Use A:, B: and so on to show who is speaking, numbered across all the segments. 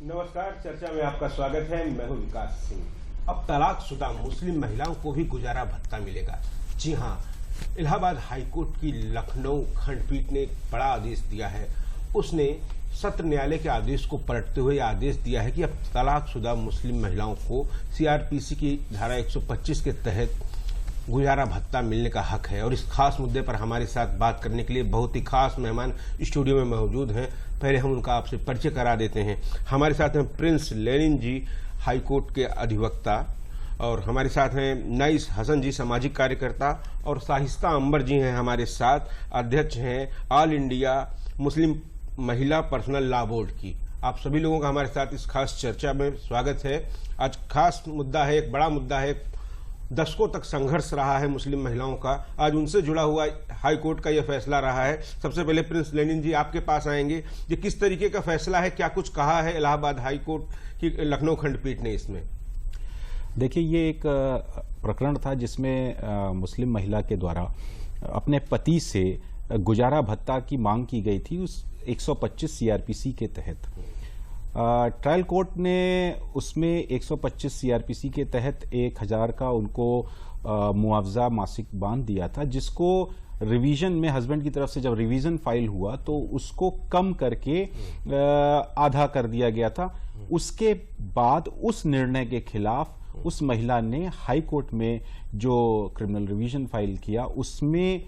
A: नमस्कार, चर्चा में आपका स्वागत है। मैं हूं विकास सिंह। अब तलाकशुदा मुस्लिम महिलाओं को भी गुजारा भत्ता मिलेगा। जी हां, इलाहाबाद हाईकोर्ट की लखनऊ खंडपीठ ने एक बड़ा आदेश दिया है। उसने सत्र न्यायालय के आदेश को पलटते हुए आदेश दिया है कि अब तलाकशुदा मुस्लिम महिलाओं को सीआरपीसी की धारा 125 के तहत गुजारा भत्ता मिलने का हक है। और इस खास मुद्दे पर हमारे साथ बात करने के लिए बहुत ही खास मेहमान स्टूडियो में मौजूद हैं। पहले हम उनका आपसे परिचय करा देते हैं। हमारे साथ हैं प्रिंस लेनिन जी, हाईकोर्ट के अधिवक्ता, और हमारे साथ हैं नईस हसन जी, सामाजिक कार्यकर्ता, और शाहिस्ता अंबर जी हैं हमारे साथ, अध्यक्ष हैं ऑल इंडिया मुस्लिम महिला पर्सनल लॉ बोर्ड की। आप सभी लोगों का हमारे साथ इस खास चर्चा में स्वागत है। आज खास मुद्दा है, एक बड़ा मुद्दा है, दशकों तक संघर्ष रहा है मुस्लिम महिलाओं का। आज उनसे जुड़ा हुआ हाई कोर्ट का यह फैसला रहा है। सबसे पहले प्रिंस लेनिन जी आपके पास आएंगे। ये किस तरीके का फैसला है, क्या कुछ कहा है इलाहाबाद हाई कोर्ट की लखनऊ खंडपीठ ने इसमें?
B: देखिए, ये एक प्रकरण था जिसमें मुस्लिम महिला के द्वारा अपने पति से गुजारा भत्ता की मांग की गई थी उस 125 सीआरपीसी के तहत। ट्रायल कोर्ट ने उसमें 125 सीआरपीसी के तहत 1000 का उनको मुआवजा मासिक बांध दिया था, जिसको रिवीजन में हस्बैंड की तरफ से जब रिवीजन फाइल हुआ तो उसको कम करके आधा कर दिया गया था। उसके बाद उस निर्णय के खिलाफ उस महिला ने हाई कोर्ट में जो क्रिमिनल रिवीजन फाइल किया, उसमें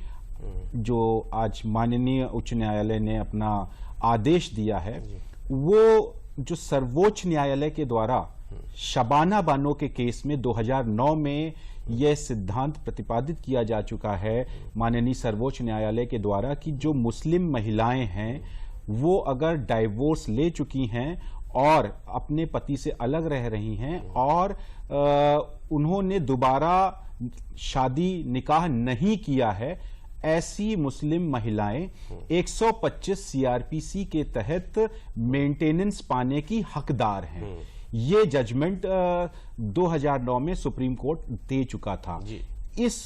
B: जो आज माननीय उच्च न्यायालय ने अपना आदेश दिया है, वो जो सर्वोच्च न्यायालय के द्वारा शबाना बानो के केस में 2009 में यह सिद्धांत प्रतिपादित किया जा चुका है माननीय सर्वोच्च न्यायालय के द्वारा कि जो मुस्लिम महिलाएं हैं वो अगर डाइवोर्स ले चुकी हैं और अपने पति से अलग रह रही हैं और उन्होंने दोबारा शादी निकाह नहीं किया है, ऐसी मुस्लिम महिलाएं 125 सीआरपीसी के तहत मेंटेनेंस पाने की हकदार हैं। ये जजमेंट 2009 में सुप्रीम कोर्ट दे चुका था। इस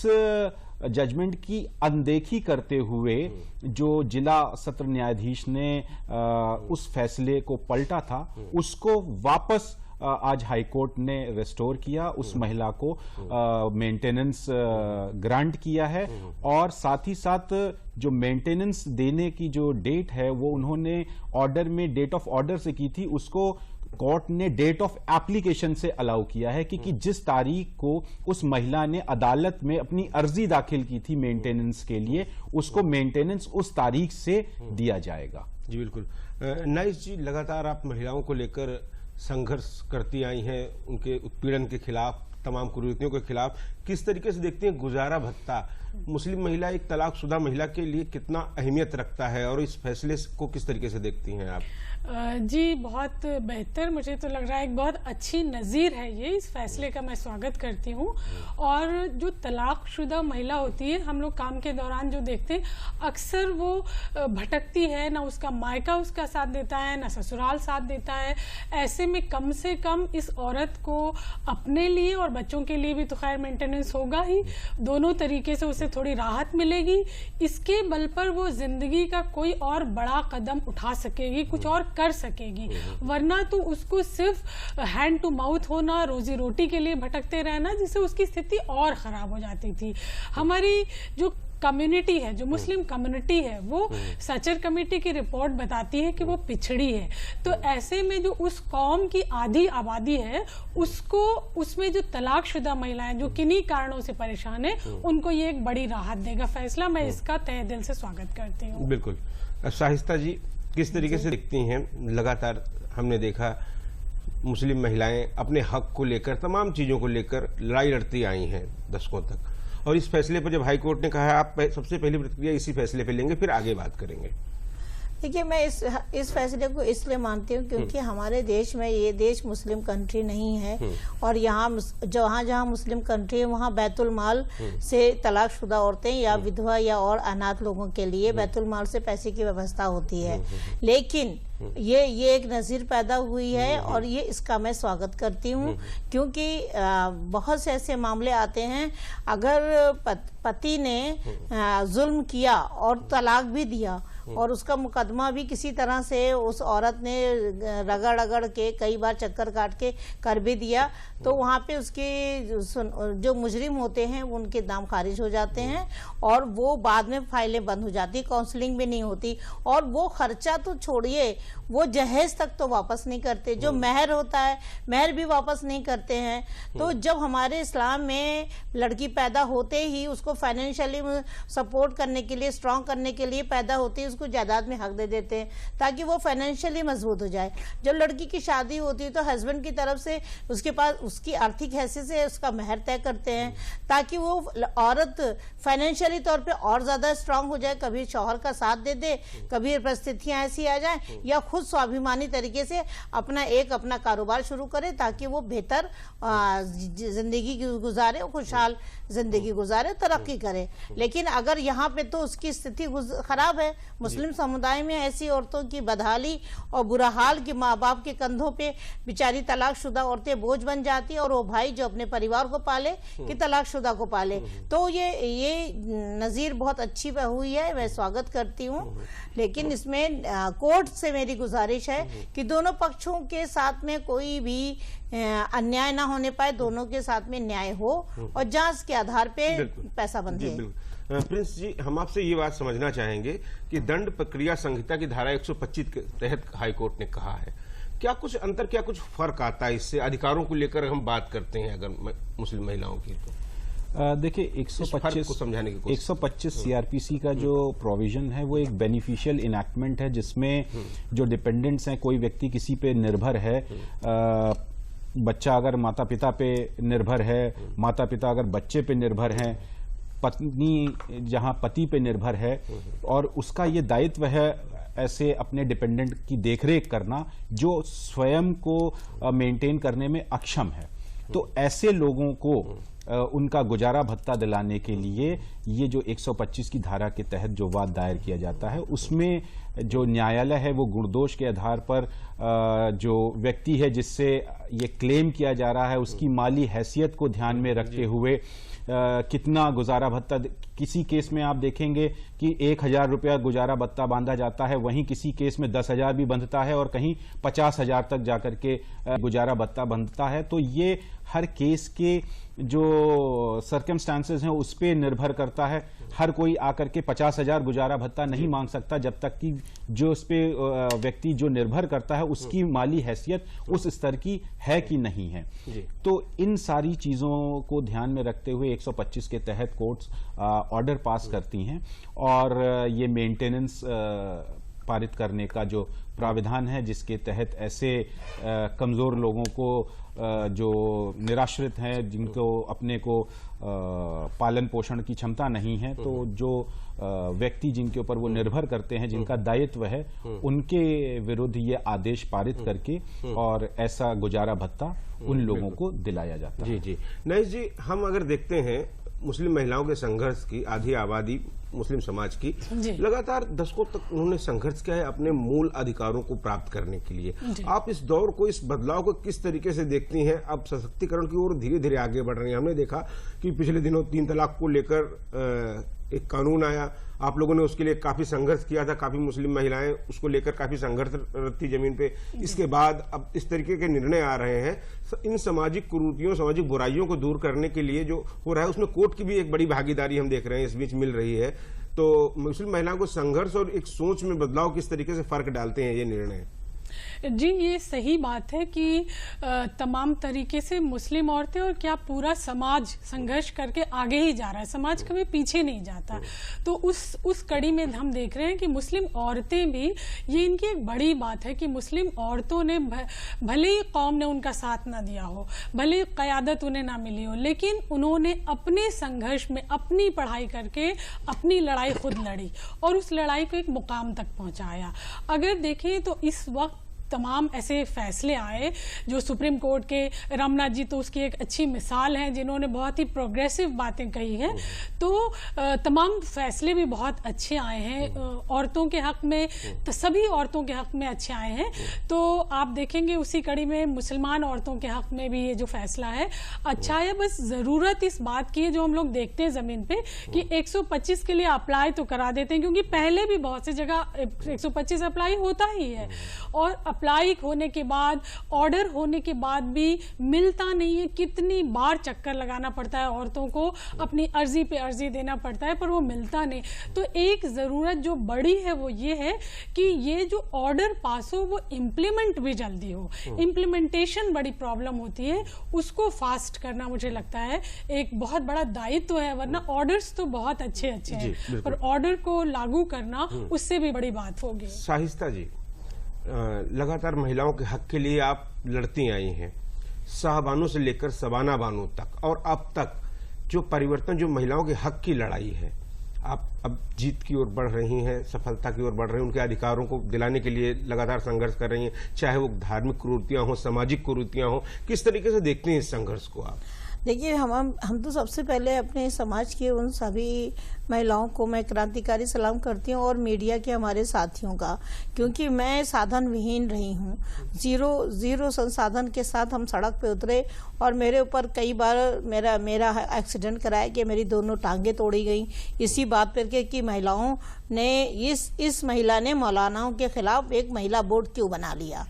B: जजमेंट की अनदेखी करते हुए जो जिला सत्र न्यायाधीश ने उस फैसले को पलटा था, उसको वापस आज हाईकोर्ट ने रेस्टोर किया, उस महिला को मेंटेनेंस ग्रांट किया है। और साथ ही साथ जो मेंटेनेंस देने की जो डेट है वो उन्होंने ऑर्डर में डेट ऑफ ऑर्डर से की थी, उसको कोर्ट ने डेट ऑफ एप्लीकेशन से अलाउ किया है कि जिस तारीख को उस महिला ने अदालत में अपनी अर्जी दाखिल की थी मेंटेनेंस के लिए, उसको मेंटेनेंस उस तारीख से दिया जाएगा।
A: जी बिल्कुल। नाइस जी, लगातार आप महिलाओं को लेकर संघर्ष करती आई हैं, उनके उत्पीड़न के खिलाफ, तमाम कुरीतियों के खिलाफ। किस तरीके से देखती हैं गुजारा भत्ता मुस्लिम महिला, एक तलाकशुदा महिला के लिए कितना अहमियत रखता है, और इस फैसले को किस तरीके से देखती हैं आप?
C: जी बहुत बेहतर, मुझे तो लग रहा है एक बहुत अच्छी नज़ीर है ये। इस फैसले का मैं स्वागत करती हूँ। और जो तलाकशुदा महिला होती है, हम लोग काम के दौरान जो देखते हैं, अक्सर वो भटकती है, ना उसका मायका उसका साथ देता है, ना ससुराल साथ देता है। ऐसे में कम से कम इस औरत को अपने लिए और बच्चों के लिए भी तो खैर मेंटेनेंस होगा ही, दोनों तरीके से उसे थोड़ी राहत मिलेगी। इसके बल पर वो जिंदगी का कोई और बड़ा कदम उठा सकेगी, कुछ और कर सकेगी। वरना तो उसको सिर्फ हैंड टू माउथ होना, रोजी रोटी के लिए भटकते रहना, जिससे उसकी स्थिति और खराब हो जाती थी। हमारी जो कम्युनिटी है, जो मुस्लिम कम्युनिटी है, वो सचर कमेटी की रिपोर्ट बताती है कि वो पिछड़ी है। तो ऐसे में जो उस कौम की आधी आबादी है, उसको, उसमें जो तलाकशुदा महिलाएं जो किन्हीं कारणों से परेशान है, उनको ये एक बड़ी राहत देगा फैसला। मैं इसका तहे दिल से स्वागत करती हूँ।
A: बिल्कुल। शाहिस्ता जी, किस तरीके से दिखती हैं? लगातार हमने देखा मुस्लिम महिलाएं अपने हक को लेकर, तमाम चीजों को लेकर लड़ाई लड़ती आई हैं दशकों तक, और इस फैसले पर जब हाई कोर्ट ने कहा है, आप सबसे पहली प्रतिक्रिया इसी फैसले पे लेंगे, फिर आगे बात करेंगे।
D: देखिए, मैं इस फैसले को इसलिए मानती हूँ क्योंकि हमारे देश में, ये देश मुस्लिम कंट्री नहीं है, और यहाँ जहाँ मुस्लिम कंट्री है वहाँ बैतुल माल से तलाकशुदा औरतें या विधवा या और अनाथ लोगों के लिए बैतुल माल से पैसे की व्यवस्था होती है। लेकिन ये एक नज़ीर पैदा हुई है, और ये इसका मैं स्वागत करती हूँ, क्योंकि बहुत से ऐसे मामले आते हैं, अगर पति ने जुल्म किया और तलाक भी दिया, और उसका मुकदमा भी किसी तरह से उस औरत ने रगड़ रगड़ के कई बार चक्कर काट के कर भी दिया, तो वहाँ पे उसके जो मुजरिम होते हैं उनके नाम खारिज हो जाते हैं और वो बाद में फाइलें बंद हो जाती, काउंसलिंग भी नहीं होती, और वो खर्चा तो छोड़िए, वो जहेज तक तो वापस नहीं करते, जो महर होता है महर भी वापस नहीं करते हैं। तो जब हमारे इस्लाम में लड़की पैदा होते ही उसको फाइनेंशियली सपोर्ट करने के लिए, स्ट्रांग करने के लिए पैदा होती है, उसको जायदाद में हक दे देते हैं ताकि वो फाइनेंशियली मजबूत हो जाए। जब लड़की की शादी होती है तो हस्बैंड की तरफ से उसके पास उसकी आर्थिक हैसियत से उसका महर तय करते हैं ताकि वो औरत फाइनेंशियली तौर पे और ज्यादा स्ट्रांग हो जाए, कभी शौहर का साथ दे दे, कभी परिस्थितियां ऐसी आ जाए, या खुद स्वाभिमानी तरीके से अपना कारोबार शुरू करे ताकि वो बेहतर जिंदगी गुजारे, खुशहाल जिंदगी गुजारे, तरक्की करे। लेकिन अगर यहाँ पे तो उसकी स्थिति खराब है। मुस्लिम समुदाय में ऐसी औरतों की बदहाली और बुरा हाल कि माँ बाप के कंधों पे बेचारी तलाकशुदा औरतें बोझ बन जाती है, और वो भाई जो अपने परिवार को पाले कि तलाकशुदा को पाले। तो ये नजीर बहुत अच्छी हुई है, मैं स्वागत करती हूँ। लेकिन इसमें कोर्ट से मेरी गुजारिश है कि दोनों पक्षों के साथ में कोई भी अन्याय ना होने पाए, दोनों के साथ में न्याय हो और जांच के आधार पे पैसा बंधे।
A: प्रिंस जी, हम आपसे ये बात समझना चाहेंगे कि दंड प्रक्रिया संहिता की धारा 125 के तहत हाईकोर्ट ने कहा है, क्या कुछ अंतर, क्या कुछ फर्क आता है इससे? अधिकारों को लेकर हम बात करते हैं अगर मुस्लिम महिलाओं की, तो
B: देखिए 125 सीआरपीसी का जो प्रोविजन है वो एक बेनिफिशियल इनैक्टमेंट है, जिसमें जो डिपेंडेंट्स हैं, कोई व्यक्ति किसी पे निर्भर है, बच्चा अगर माता पिता पे निर्भर है, माता पिता अगर बच्चे पे निर्भर हैं, पत्नी जहां पति पे निर्भर है, और उसका ये दायित्व है ऐसे अपने डिपेंडेंट की देखरेख करना जो स्वयं को मेंटेन करने में अक्षम है। तो ऐसे लोगों को उनका गुजारा भत्ता दिलाने के लिए ये जो 125 की धारा के तहत जो वाद दायर किया जाता है, उसमें जो न्यायालय है वो गुणदोष के आधार पर जो व्यक्ति है जिससे ये क्लेम किया जा रहा है उसकी माली हैसियत को ध्यान में रखते हुए कितना गुजारा भत्ता, किसी केस में आप देखेंगे कि 1000 रुपया गुजारा भत्ता बांधा जाता है, वहीं किसी केस में 10,000 भी बंधता है और कहीं 50,000 तक जाकर के गुजारा भत्ता बंधता है। तो ये हर केस के जो सर्कमस्टांसेस हैं उस पर निर्भर करता है। हर कोई आकर के 50,000 गुजारा भत्ता नहीं मांग सकता जब तक कि जो उस पे व्यक्ति जो निर्भर करता है उसकी माली हैसियत उस स्तर की है कि नहीं है। तो इन सारी चीजों को ध्यान में रखते हुए 125 के तहत कोर्ट्स ऑर्डर पास करती हैं, और ये मेंटेनेंस पारित करने का जो प्राविधान है जिसके तहत ऐसे कमजोर लोगों को जो निराश्रित हैं, जिनको अपने को पालन पोषण की क्षमता नहीं है, तो जो व्यक्ति जिनके ऊपर वो निर्भर करते हैं, जिनका दायित्व है, उनके विरुद्ध ये आदेश पारित करके और ऐसा गुजारा भत्ता उन लोगों को दिलाया जाता है।
A: जी नईश जी, हम अगर देखते हैं मुस्लिम महिलाओं के संघर्ष की, आधी आबादी मुस्लिम समाज की लगातार दशकों तक उन्होंने संघर्ष किया है अपने मूल अधिकारों को प्राप्त करने के लिए। आप इस दौर को, इस बदलाव को किस तरीके से देखती हैं? अब सशक्तिकरण की ओर धीरे धीरे आगे बढ़ रही हैं। हमने देखा कि पिछले दिनों 3 तलाक को लेकर एक कानून आया, आप लोगों ने उसके लिए काफी संघर्ष किया था, काफी मुस्लिम महिलाएं उसको लेकर काफी संघर्षरत थी जमीन पे। इसके बाद अब इस तरीके के निर्णय आ रहे हैं। इन सामाजिक कुरीतियों, सामाजिक बुराइयों को दूर करने के लिए जो हो रहा है उसमें कोर्ट की भी एक बड़ी भागीदारी हम देख रहे हैं इस बीच मिल रही है। तो मुस्लिम महिलाओं को संघर्ष और एक सोच में बदलाव किस तरीके से फर्क डालते हैं ये निर्णय?
C: जी, ये सही बात है कि तमाम तरीके से मुस्लिम औरतें और क्या पूरा समाज संघर्ष करके आगे ही जा रहा है, समाज कभी पीछे नहीं जाता। तो उस कड़ी में हम देख रहे हैं कि मुस्लिम औरतें भी, ये इनकी एक बड़ी बात है कि मुस्लिम औरतों ने भले ही कौम ने उनका साथ ना दिया हो, भले ही क़यादत उन्हें ना मिली हो, लेकिन उन्होंने अपने संघर्ष में अपनी पढ़ाई करके अपनी लड़ाई खुद लड़ी और उस लड़ाई को एक मुकाम तक पहुंचाया। अगर देखें तो इस वक्त तमाम ऐसे फैसले आए जो सुप्रीम कोर्ट के, रमना जी तो उसकी एक अच्छी मिसाल है जिन्होंने बहुत ही प्रोग्रेसिव बातें कही हैं, तो तमाम फैसले भी बहुत अच्छे आए हैं औरतों के हक में, तो सभी औरतों के हक में अच्छे आए हैं। तो आप देखेंगे उसी कड़ी में मुसलमान औरतों के हक में भी ये जो फैसला है अच्छा है। बस जरूरत इस बात की है जो हम लोग देखते हैं जमीन पे कि 125 के लिए अप्लाई तो करा देते हैं, क्योंकि पहले भी बहुत सी जगह 125 अप्लाई होता ही है और अप्लाई होने के बाद, ऑर्डर होने के बाद भी मिलता नहीं है। कितनी बार चक्कर लगाना पड़ता है औरतों को, अपनी अर्जी पे अर्जी देना पड़ता है, पर वो मिलता नहीं। तो एक जरूरत जो बड़ी है वो ये है कि ये जो ऑर्डर पास हो वो इम्प्लीमेंट भी जल्दी हो। इम्प्लीमेंटेशन बड़ी प्रॉब्लम होती है, उसको फास्ट करना मुझे लगता है एक बहुत बड़ा दायित्व है, वरना ऑर्डर्स तो बहुत अच्छे हैं पर ऑर्डर को लागू करना उससे भी बड़ी बात होगी।
A: शाहिस्ता जी, लगातार महिलाओं के हक के लिए आप लड़ती आई हैं, शाहबानों से लेकर शबाना बानो तक, और अब तक जो परिवर्तन, जो महिलाओं के हक की लड़ाई है, आप अब जीत की ओर बढ़ रही हैं, सफलता की ओर बढ़ रही हैं, उनके अधिकारों को दिलाने के लिए लगातार संघर्ष कर रही हैं, चाहे वो धार्मिक कुरीतियां हो, सामाजिक कुरीतियां हो। किस तरीके से देखते हैं इस संघर्ष को आप?
D: देखिए, हम तो सबसे पहले अपने समाज के उन सभी महिलाओं को मैं क्रांतिकारी सलाम करती हूँ और मीडिया के हमारे साथियों का, क्योंकि मैं साधन विहीन रही हूँ। जीरो संसाधन के साथ हम सड़क पे उतरे और मेरे ऊपर कई बार मेरा एक्सीडेंट कराया कि मेरी दोनों टांगें तोड़ी गई इसी बात पर कि महिलाओं ने इस महिला ने मौलानाओं के खिलाफ एक महिला बोर्ड क्यों बना लिया।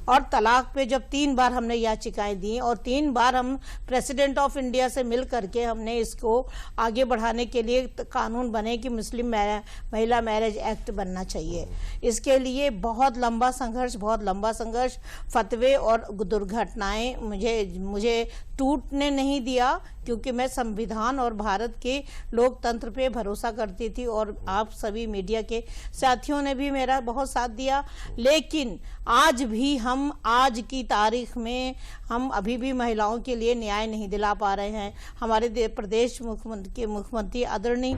D: और तलाक पे जब 3 बार हमने याचिकाएं दी और 3 बार हम प्रेसिडेंट ऑफ इंडिया से मिल करके हमने इसको आगे बढ़ाने के लिए कानून बने कि मुस्लिम महिला मैरिज एक्ट बनना चाहिए। इसके लिए बहुत लंबा संघर्ष, फतवे और दुर्घटनाएं मुझे टूटने नहीं दिया, क्योंकि मैं संविधान और भारत के लोकतंत्र पे भरोसा करती थी और आप सभी मीडिया के साथियों ने भी मेरा बहुत साथ दिया। लेकिन आज भी आज की तारीख में हम अभी भी महिलाओं के लिए न्याय नहीं दिला पा रहे हैं। हमारे प्रदेश मुख्यमंत्री आदरणीय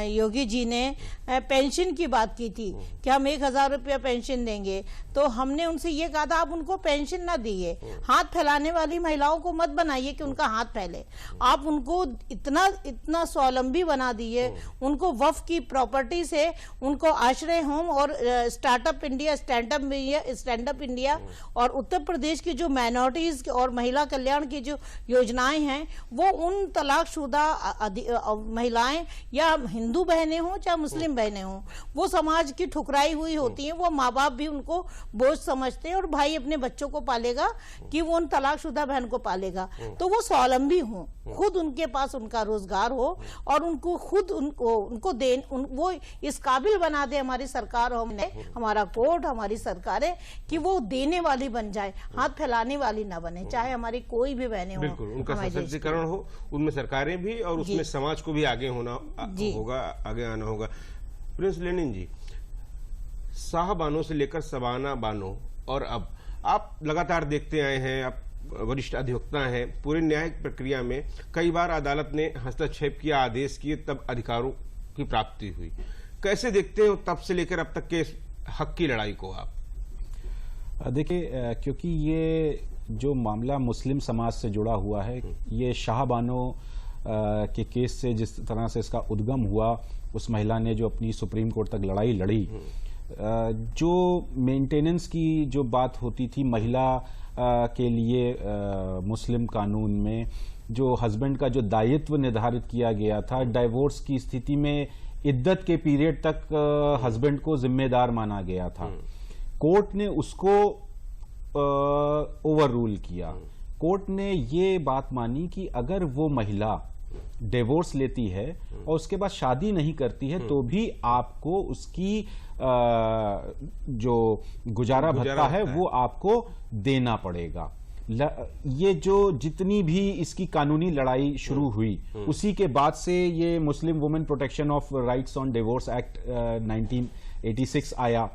D: योगी जी ने पेंशन की बात की थी कि हम 1000 रुपया पेंशन देंगे, तो हमने उनसे ये कहा था आप उनको पेंशन ना दिए, हाथ फैलाने वाली महिलाओं को मत बनाइए कि उनका हाथ फैले, आप उनको इतना स्वावलंबी बना दिए, उनको वक्फ की प्रॉपर्टी से उनको आश्रय होम और स्टार्टअप इंडिया और उत्तर प्रदेश की जो माइनॉरिटीज और महिला कल्याण की जो योजनाएं हैं वो उन तलाकशुदा महिलाएं या हिंदू बहनें हों चाहे मुस्लिम बहनें हों, वो समाज की ठुकराई हुई होती हैं। वो माँ बाप भी उनको बोझ समझते हैं और भाई अपने बच्चों को पालेगा कि वो उन तलाकशुदा बहन को पालेगा, तो वो स्वावलंबी हों, खुद उनके पास उनका रोजगार हो और उनको खुद वो इस काबिल बना दे हमारी सरकार, हमारा कोर्ट, हमारी सरकारें कि वो देने वाली बन जाए, हाथ फैलाने वाली ना बने, चाहे हमारी कोई भी बहनें हो।
A: बिल्कुल, उनका सशक्तिकरण हो, उनमें सरकारें भी और उसमें समाज को भी आगे होना होगा, आगे आना होगा। प्रिंस लेनिन जी, शाहबानों से लेकर शबाना बानो और अब आप लगातार देखते आए हैं, आप वरिष्ठ अधिवक्ता हैं, पूरी न्यायिक प्रक्रिया में कई बार अदालत ने हस्तक्षेप किया, आदेश किए, तब अधिकारों की प्राप्ति हुई। कैसे देखते हैं तब से लेकर अब तक के हक की लड़ाई को आप?
B: देखिए, क्योंकि ये जो मामला मुस्लिम समाज से जुड़ा हुआ है, ये शाहबानो के केस से जिस तरह से इसका उद्गम हुआ, उस महिला ने जो अपनी सुप्रीम कोर्ट तक लड़ाई लड़ी, जो मेंटेनेंस की जो बात होती थी महिला के लिए मुस्लिम कानून में, जो हस्बैंड का जो दायित्व निर्धारित किया गया था, डाइवोर्स की स्थिति में इद्दत के पीरियड तक हस्बैंड को जिम्मेदार माना गया था, कोर्ट ने उसको ओवर रूल किया। कोर्ट ने ये बात मानी कि अगर वो महिला डिवोर्स लेती है और उसके बाद शादी नहीं करती है तो भी आपको उसकी जो गुजारा भत्ता है वो आपको देना पड़ेगा। ये जो जितनी भी इसकी कानूनी लड़ाई शुरू हुई, उसी के बाद से ये Muslim women protection of rights on divorce act 1986 आया।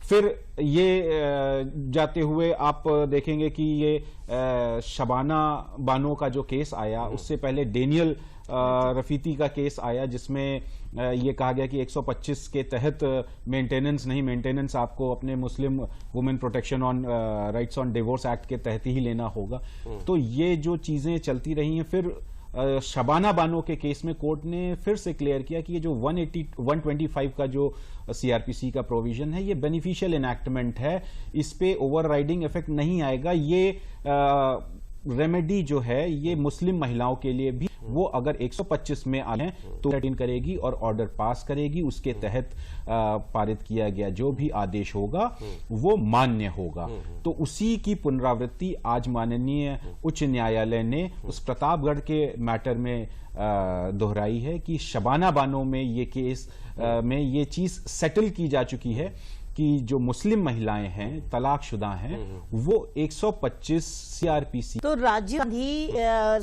B: फिर ये जाते हुए आप देखेंगे कि ये शबाना बानो का जो केस आया, उससे पहले डेनियल रफीती का केस आया, जिसमें ये कहा गया कि 125 के तहत मेंटेनेंस आपको अपने Muslim women protection on rights on divorce act के तहत ही लेना होगा। तो ये जो चीजें चलती रही हैं, फिर शबाना बानो के केस में कोर्ट ने फिर से क्लियर किया कि ये जो 125 का जो सीआरपीसी का प्रोविजन है, ये बेनिफिशियल इनैक्टमेंट है, इस पे ओवरराइडिंग इफेक्ट नहीं आएगा। ये रेमेडी जो है ये मुस्लिम महिलाओं के लिए भी, वो अगर 125 में आए तो रिटर्न करेगी और ऑर्डर पास करेगी, उसके तहत पारित किया गया जो भी आदेश होगा वो मान्य होगा। तो उसी की पुनरावृत्ति आज माननीय उच्च न्यायालय ने उस प्रतापगढ़ के मैटर में दोहराई है कि शबाना बानो में ये केस में ये चीज सेटल की जा चुकी है कि जो मुस्लिम महिलाएं हैं, तलाकशुदा हैं, वो 125 सीआरपीसी।
D: तो राजीव गांधी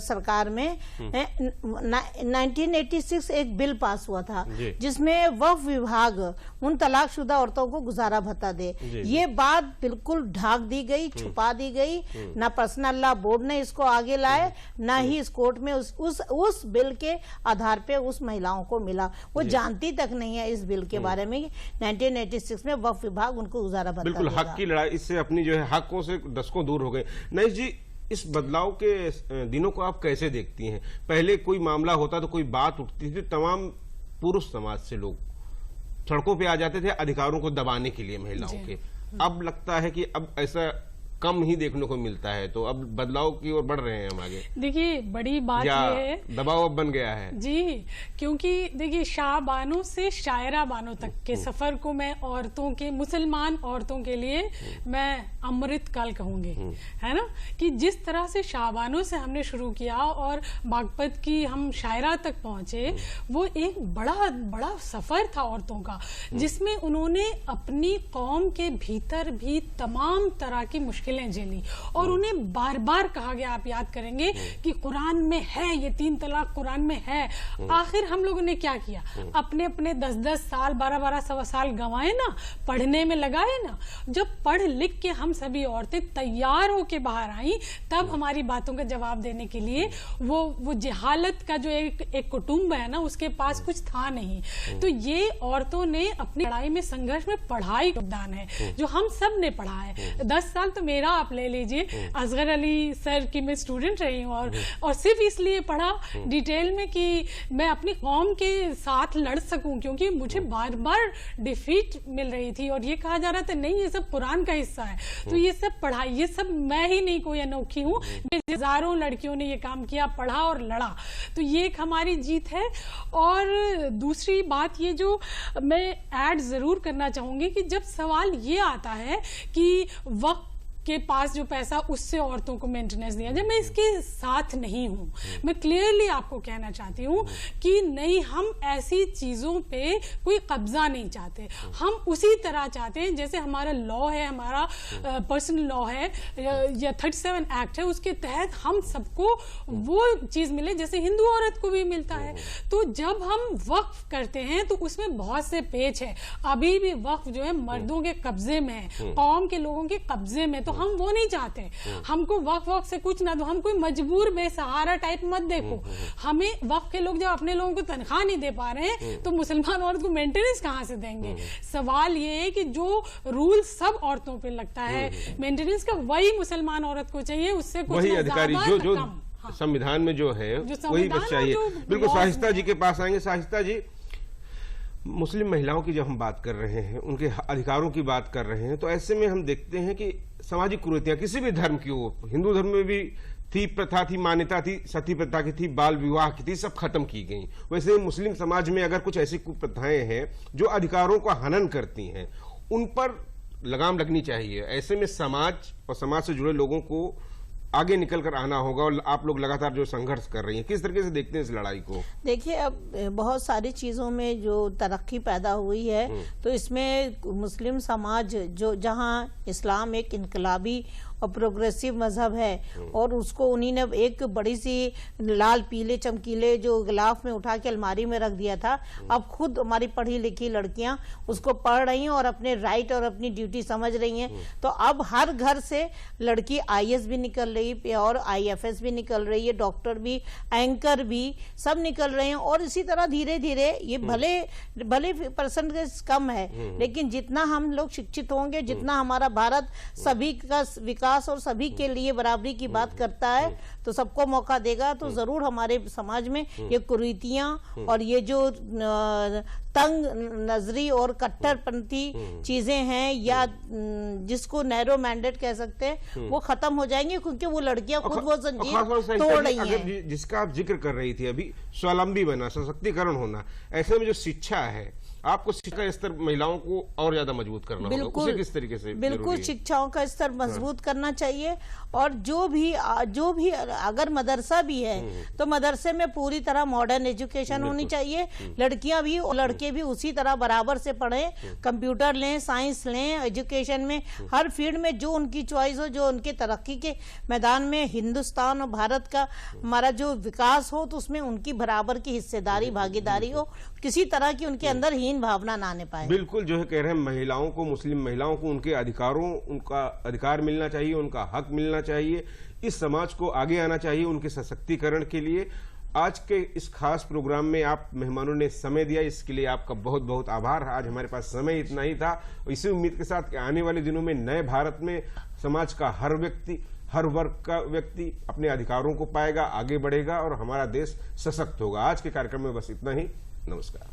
D: सरकार में 1986 एक बिल पास हुआ था जिसमें वक्फ विभाग उन तलाकशुदा औरतों को गुजारा भत्ता दे। ये बात बिल्कुल ढाक दी गई, छुपा दी गई। ना पर्सनल लॉ बोर्ड ने इसको आगे लाए, ना ही इस कोर्ट में उस बिल के आधार पे उस महिलाओं को मिला। वो जानती तक नहीं है इस बिल के बारे में। 1986 में वक्फ विभाग उनको गुजारा भत्ता
A: बिल्कुल हक की लड़ाई, इससे अपनी जो है हकों से दशकों दूर हो गए। नईश जी, इस बदलाव के दिनों को आप कैसे देखती हैं? पहले कोई मामला होता तो कोई बात उठती थी, तमाम पुरुष समाज से लोग सड़कों पे आ जाते थे अधिकारों को दबाने के लिए महिलाओं के। अब लगता है कि अब ऐसा कम ही देखने को मिलता है, तो अब बदलाव की ओर बढ़ रहे हैं हम आगे।
C: देखिए बड़ी बात ये है,
A: दबाव अब बन गया है
C: जी, क्योंकि देखिए शाह बानो से शायरा बानो तक के सफर को मैं औरतों के, मुसलमान औरतों के लिए मैं अमृत काल कहूंगी, है ना, कि जिस तरह से शाह बानो से हमने शुरू किया और बागपत की हम शायरा तक पहुंचे, वो एक बड़ा सफर था औरतों का, जिसमें उन्होंने अपनी कौम के भीतर भी तमाम तरह की मुश्किलें झेली और उन्हें बार बार कहा गया, आप याद करेंगे कि कुरान में है, ये 3 तलाक कुरान में है। आखिर हम लोगों ने क्या किया? अपने 10-10 साल, 12-12 साल गंवाए ना, पढ़ने में लगाए ना। जब पढ़ लिख के हम सभी औरतें तैयार होके बाहर आई, तब हमारी बातों का जवाब देने के लिए वो जहालत का जो एक कुटुंब है ना, उसके पास कुछ था नहीं। तो ये औरतों ने अपनी लड़ाई में, संघर्ष में पढ़ाई योगदान है, जो हम सब ने पढ़ा है। 10 साल तो मेरा आप ले लीजिए, असगर अली सर की मैं स्टूडेंट रही हूँ और सिर्फ इसलिए पढ़ा डिटेल में कि मैं अपनी कौम के साथ लड़ सकूं, क्योंकि मुझे बार बार डिफीट मिल रही थी और ये कहा जा रहा था नहीं ये सब कुरान का हिस्सा है। तो ये सब पढ़ाई, ये सब मैं ही नहीं कोई अनोखी हूँ, हजारों लड़कियों ने ये काम किया, पढ़ा और लड़ा। तो ये एक हमारी जीत है। और दूसरी बात ये जो मैं ऐड जरूर करना चाहूंगी कि जब सवाल ये आता है कि वक्त के पास जो पैसा, उससे औरतों को मेंटेनेंस दिया जाए, मैं इसके साथ नहीं हूं। मैं क्लियरली आपको कहना चाहती हूं कि नहीं, हम ऐसी चीजों पे कोई कब्जा नहीं चाहते। हम उसी तरह चाहते हैं जैसे हमारा लॉ है, हमारा पर्सनल लॉ है या 37 एक्ट है, उसके तहत हम सबको वो चीज मिले जैसे हिंदू औरत को भी मिलता है। तो जब हम वक्फ करते हैं तो उसमें बहुत से पेच है। अभी भी वक्फ जो है मर्दों के कब्जे में है, कौम के लोगों के कब्जे में। तो हम वो नहीं चाहते। हमको वक्फ से कुछ ना दो, हम कोई मजबूर बेसहारा टाइप मत देखो। हमें वक्फ के लोग जब अपने लोगों को तनख्वाह नहीं दे पा रहे हैं तो मुसलमान औरत को मेंटेनेंस कहां से देंगे? सवाल ये है कि जो रूल सब औरतों पे लगता है मेंटेनेंस का, वही मुसलमान औरत को चाहिए, उससे कुछ
A: वही अधिकारी जो संविधान में जो है वही बस चाहिए। बिल्कुल, शाहिस्ता जी के पास आएंगे। शाहिस्ता जी, मुस्लिम महिलाओं की जब हम बात कर रहे हैं, उनके अधिकारों की बात कर रहे हैं, तो ऐसे में हम देखते हैं कि सामाजिक कुरीतियां किसी भी धर्म की हो, हिंदू धर्म में भी थी, प्रथा थी, मान्यता थी, सती प्रथा की थी, बाल विवाह की थी, सब खत्म की गई। वैसे मुस्लिम समाज में अगर कुछ ऐसी कुप्रथाएं हैं जो अधिकारों का हनन करती हैं, उन पर लगाम लगनी चाहिए। ऐसे में समाज और समाज से जुड़े लोगों को आगे निकलकर आना होगा और आप लोग लगातार जो संघर्ष कर रही हैं, किस तरीके से देखते हैं इस लड़ाई को?
D: देखिए, अब बहुत सारी चीजों में जो तरक्की पैदा हुई है, तो इसमें मुस्लिम समाज जो, जहां इस्लाम एक इनकलाबी और प्रोग्रेसिव मजहब है, और उसको उन्हीं ने एक बड़ी सी लाल पीले चमकीले जो गिलाफ में उठा के अलमारी में रख दिया था। अब खुद हमारी पढ़ी लिखी लड़कियां उसको पढ़ रही हैं और अपने राइट और अपनी ड्यूटी समझ रही हैं। तो अब हर घर से लड़की IAS भी निकल रही है और IFS भी निकल रही है, डॉक्टर भी, एंकर भी, सब निकल रहे हैं। और इसी तरह धीरे धीरे ये भले परसेंटेज कम है, लेकिन जितना हम लोग शिक्षित होंगे, जितना हमारा भारत सभी का विकास और सभी के लिए बराबरी की बात करता है, तो सबको मौका देगा, तो जरूर हमारे समाज में ये कुरीतियां और ये जो तंग नजरी और कट्टरपंथी चीजें हैं, या जिसको नैरो मैंडेट कह सकते हैं, वो खत्म हो जाएंगे, क्योंकि वो लड़कियां खुद वो जंजीर तोड़ रही हैं।
A: जिसका आप जिक्र कर रही थी अभी, स्वावलंबी बना, सशक्तिकरण होना, ऐसे में जो शिक्षा है, आपको शिक्षा का स्तर महिलाओं को और ज्यादा मजबूत करना होगा, उसे किस तरीके से?
D: बिल्कुल शिक्षाओं का स्तर मजबूत करना चाहिए। और जो भी अगर मदरसा भी है तो मदरसे में पूरी तरह मॉडर्न एजुकेशन होनी चाहिए। लड़कियां भी और लड़के भी उसी तरह बराबर से पढ़ें, कंप्यूटर लें, साइंस लें, एजुकेशन में हर फील्ड में जो उनकी चॉइस हो, जो उनके तरक्की के मैदान में हिंदुस्तान और भारत का हमारा जो विकास हो, तो उसमें उनकी बराबर की हिस्सेदारी, भागीदारी हो, किसी तरह की उनके अंदर हीन भावना ना आने पाए।
A: बिल्कुल जो है कह रहे हैं, महिलाओं को, मुस्लिम महिलाओं को उनके अधिकारों, उनका अधिकार मिलना चाहिए, उनका हक मिलना चाहिए, इस समाज को आगे आना चाहिए उनके सशक्तिकरण के लिए। आज के इस खास प्रोग्राम में आप मेहमानों ने समय दिया, इसके लिए आपका बहुत बहुत आभार। आज हमारे पास समय इतना ही था, इसी उम्मीद के साथ कि आने वाले दिनों में नए भारत में समाज का हर व्यक्ति, हर वर्ग का व्यक्ति अपने अधिकारों को पाएगा, आगे बढ़ेगा और हमारा देश सशक्त होगा। आज के कार्यक्रम में बस इतना ही। नमस्कार।